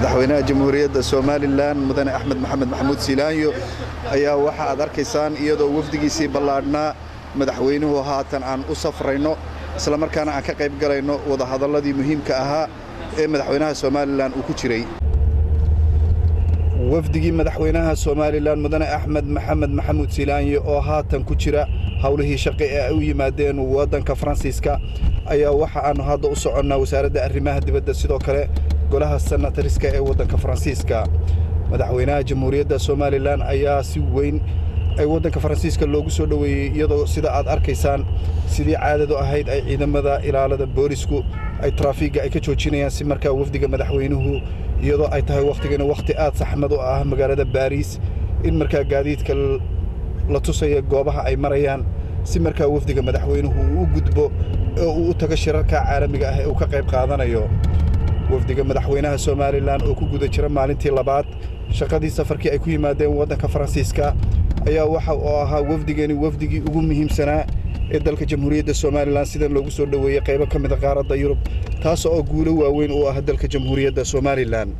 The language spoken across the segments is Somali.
madaxweynaha jamhuuriyadda Somaliland mudane Axmed Maxamed Maxamuud Siilaanyo ayaa waxa aad arkaysaan iyadoo wafdigiisii ballaadhnaa madaxweynuhu haatan aan u safrayno isla markaana aan ka qayb galayno wada hadalladii muhiimka ahaa ee madaxweynaha Somaliland uu ku jiray wafdigii madaxweynaha Somaliland mudane Axmed Maxamed Maxamuud Siilaanyo oo haatan ku jira hawlihii shaqo ee u yimaadeen wadanka Faransiiska ayaa waxa aanu hadda u soconnaa wasaaradda arrimaha dibadda sidoo kale golaha sanatariska ee wadanka Faransiiska madaxweynaha jamhuuriyadda Somaliland ayaa si weyn ay wadanka Faransiiska loogu soo dhaweeyay iyadoo sida aad arkaysaan sidii caadadu ahayd ay ciidamada ilaalada boolisku ay traafiga ay ka joojinayaan si markaa wafdiga madaxweynuhu iyadoo ay tahay waqti aad saxmad u ah magaalada Paris in markaa gaadiidka la tusaya goobaha ay marayaan si markaa wafdiga madaxweynuhu uu gudbo oo uu taga shirarka caalamiga ah ee uu ka qayb qaadanayo wafdiga madaxweynaha Somaliland oo ku guda jira maalintii labaad shaqadii safarkii ay ku yimaadeen wadanka Faransiiska ayaa waxa uu ahaa wafdigii ugu muhiimsanaa ee dalka jamhuuriyadda Somaliland sida loogu soo dhaweeyay qaybo kamid ah qaaradda Yurub taas oo guulo waaweyn u ah dalka jamhuuriyadda Somaliland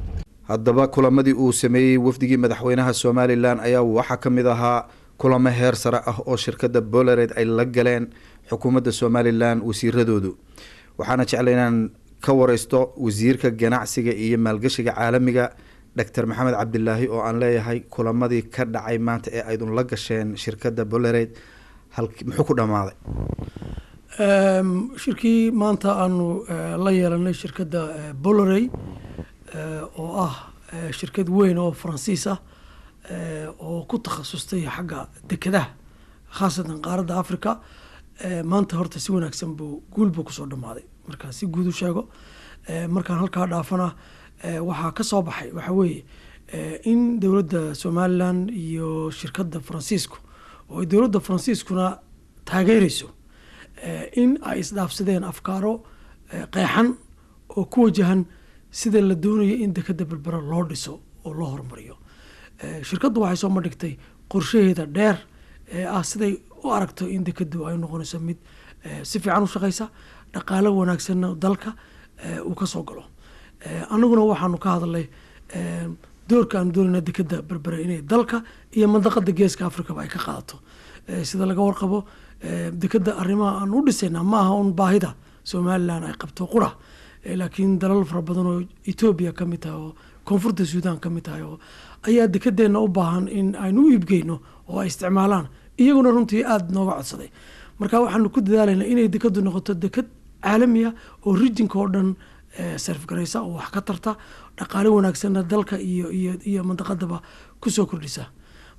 haddaba kulamadii uu sameeyay wafdigii madaxweynaha Somaliland ayaa waxa kamid ahaa kulamo heer sare ah oo shirkadda Bolloré ay la galeen xukuumadda Somaliland wasiiradoodu waxaana jeclaynaan ka wareysto wasiirka ganacsiga iyo maalgashiga caalamiga Dr. Maxamed Cabdilaahi oo aan leeyahay kulamadii ka dhacay maanta ee ay la gasheen shirkadda Bolloré muxuu ku dhamaaday shirkii maanta aanu la yeelanay shirkadda Bolloré oo ah shirkad weyn oo Faransiis ah oo ku takhasustay xagga dekedaha khaasatan qaaradda Afrika maanta horta si wanaagsan buu guul buu kusoo dhamaaday marka si guud u sheego markaan halkaa dhaafana waxaa ka soo baxay waxa weeye in dowladda Somaliland iyo shirkadda Faransiisku oo dowladda Faransiiskuna taageerayso in ay isdhaafsadeen afkaaro qeexan oo ku wajahan sida la doonayo in dekadda Berbera loo dhiso oo loo horumariyo shirkaddu waxay soo madhigtay qorshaheeda dheer ah siday u aragto in dekaddu ay noqonayso mid si fiican u shaqeysa dhaqaale wanaagsan dalka uu ka soo galo anaguna waxaanu ka hadalay doorka aan doonayna dekadda Berbera inay dalka iyo mandaqada geeska Afrika ay ka qaadato sida laga warqabo dekadda arrimaha aan u dhisayna ma aha un baahida Somaliland ay qabto qura laakiin dalal fara badan oo Ethiopia ka mid ah oo koonfurta Suudaan ka mid ah oo ayaa dekaddeena u baahan in aynu u iibgeyno oo ay isticmaalaan iyaguna runtii aad nooga codsaday marka waxaanu ku dadaalaynaa inay dekaddu noqoto dekad caalami ah oo regionka oo dhan serf garaysa oo wax ka tarta dhaqaale wanaagsanna dalka iyo mandaqadaba ku soo kordhisa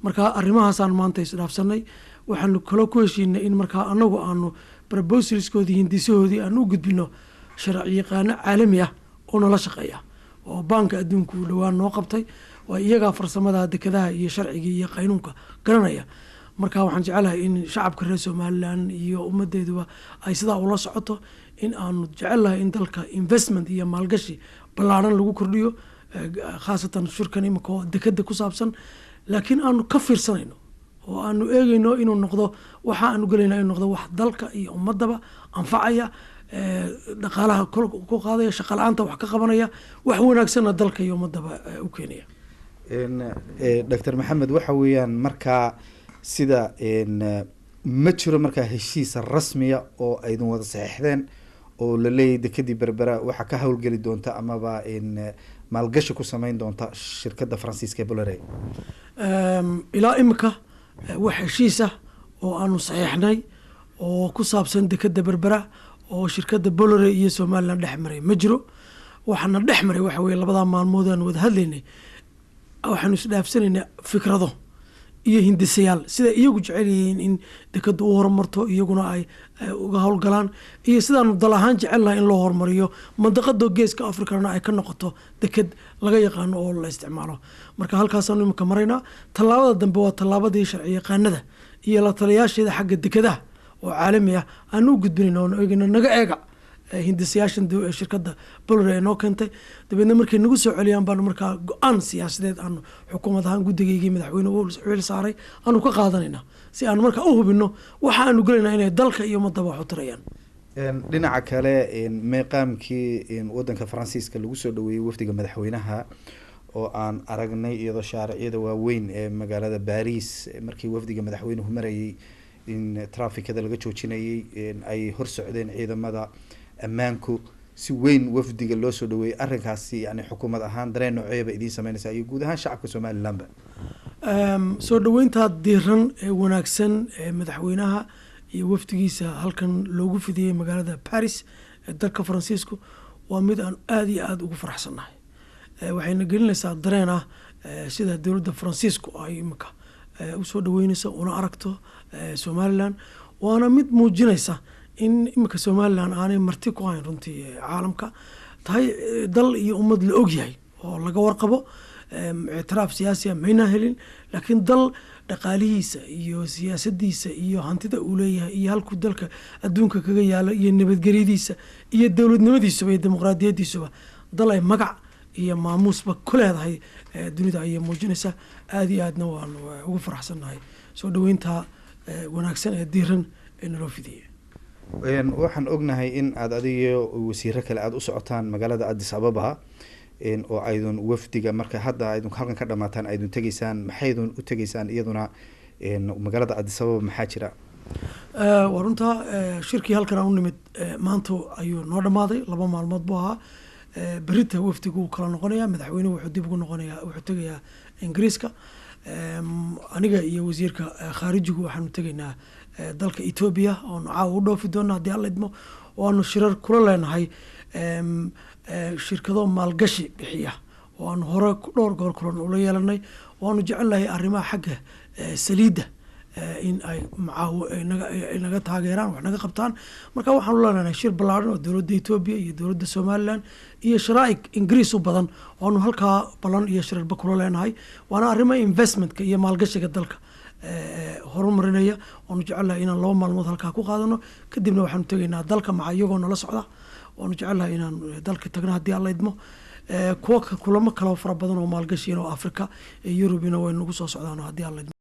marka arrimahaasaan maanta isdhaafsanay waxaanu kala ku heshiinay in markaa anagu aanu proposalskoodii hindisahoodii aan u gudbino sharci yaqaano caalami ah oo nala shaqeeya oo baanka adduunka uu dhawaan noo qabtay waa iyagaa farsamada dekedaha iyo sharciga iyo qaynuunka garanaya marka waxaan jecelahay in shacabka reer Somaliland iyo ummadeeduba ay sidaa ula socoto in aanu jecelahay in dalka investment iyo maalgashi ballaaran lagu kordhiyo khaasatan shirkan imika dekada ku saabsan laakiin aanu ka fiirsanayno oo aanu eegayno inuu noqdo waxa aanu galayna inuu noqdo wax dalka iyo ummadaba anfacaya dhaqaalaha ku qaadaya shaqo la'aanta wax ka qabanaya wax wanaagsanna dalka iyo ummadaba u keenaya Dr. Maxamed waxa weeyaan markaa sida ma jiro markaa heshiis rasmi ah oo aydan wada saxiixdeen oo la leeyahay dekadii Berbera waxa ka hawlgeli doonta amaba maalgashi ku sameyn doonta shirkadda Faransiiska Bolloré ilaa imika wax heshiis ah oo aanu saxiixnay oo ku saabsan dekadda Berbera oo shirkadda Bolloré iyo Somaliland dhexmaray ma jiro waxaana dhexmaray waxa weeye labada maalmood aan wada hadlaynay waxaanu isdhaafsanaynaa fikrado iyo hindisayaal sida iyagu jecel yihiin in dekaddu u horumarto iyaguna ay uga howlgalaan iyo sidaanu dal ahaan jecelnahay in loo horumariyo mandaqada geeska Afrikana ay ka noqoto dekad laga yaqaano oo la isticmaalo marka halkaasaanu imika maraynaa tallaabada dambe waa tallaabadii sharci yaqaanada iyo la taliyaasheeda xagga dekadaha oo caalami ah aanu u gudbinayno oo eegayno naga eega hindisayaashan shirkadda Bolloré noo keentay dabeedna markay nagu soo celiyaan baan markaa go'aan siyaasadeed aan xukuumad ahaan guddigaygii madaxweynuhu xil saaray aanu ka qaadanayna si aan markaa u hubino waxa aanu galaynaa inay dalka iyo ummadaba wax u tarayaan dhinaca kale meeqaamkii wadanka faransiiska lagu soo dhaweeyey wafdiga madaxweynaha oo aan aragnay iyadoo shaariciyada waaweyn ee magaalada Paris markii wafdiga madaxweynuhu marayay in trafficada laga joojinayay ay hor socdeen ciidamada ammaanku si weyn wafdiga loo soo dhaweeyay arrinkaasi yani xukuumad ahaan dareen nooceeba idin sameynaysa iyo guud ahaan shacabka Somaliland soo dhaweynta diiran ee wanaagsan ee madaxweynaha iyo wafdigiisa halkan loogu fidiyay magaalada Paris ee dalka Faransiisku waa mid aan aad iyo aad ugu faraxsanahay waxayna gelinaysaa dareen ah sida dawladda Faransiisku ay imika u soo dhaweynayso una aragto Somaliland waana mid muujinaysa in imika Somaliland aanay marti ku hayn runtii caalamka tahay dal iyo ummad la og yahay oo laga warqabo اعتراف سياسي mayna helin laakiin dal dhaqaalihiisa iyo siyaasadiisa iyo hantida uu leeyahay iyo halku dalka adduunka kaga yaala iyo nabadgelyadiisa iyo dawladnimadiisa iyo dimuqraadiyadiisa dal ay magac iyo maamuusba ku leedahay dunida ay muujinaysa aad iyo aadna waan ugu faraxsanahay soo dhaweynta wanaagsan ee diiran ee noo fidiyay waxaan ognahay in aad adiga wasiiro kale aad u socotaan magaalada Addis Ababa oo aydan wafdiga marka hadda aydan halkan ka dhamaataan aydan tageysaan maxaydan u tageysaan iyaduna magaalada Addis Ababa maxaa jira warunta shirkii halkan aan u nimid maanta ayuu noo dhamaaday 2 maalmood buu ahaa berita wafdigu uu kala noqonayaa madaxweynuhu wuxuu dib ugu noqonayaa wuxuu tagayaa Ingiriiska aniga iyo wasiirka khaarijigu waxaanu tagaynaa dalka Ethiopia oo caaw u dhoofi doona hadii alla idmo waanu shirar kula leenahay shirkado maalgashi bixiya oo aan hore dhowr goor kulan ula yeelanay waanu jecelnahay arrimaha xagga saliida in ay naga taageeraan wax naga qabtaan marka waxaan leenahay shir ballaaran oo dawladda Ethiopia iyo dawladda Somaliland iyo sharaa'ig Ingiriis u badan oo halkaa balan iyo shirarba kula leenahay waana arrimaha investmentka iyo maalgashiga dalka horumarinaya waanu jecelnahay inaan 2 maalmood halkaa ku qaadano kadibna waxaanu tagaynaa dalka maca iyagoo nala socda waanu jecelnahay inaan dalka tagno haddii alla idmo kuwa kulamo kale fara badan oo maalgashi oo Afrika iyo Yurubina way nagu soo socdaan haddii alla idmo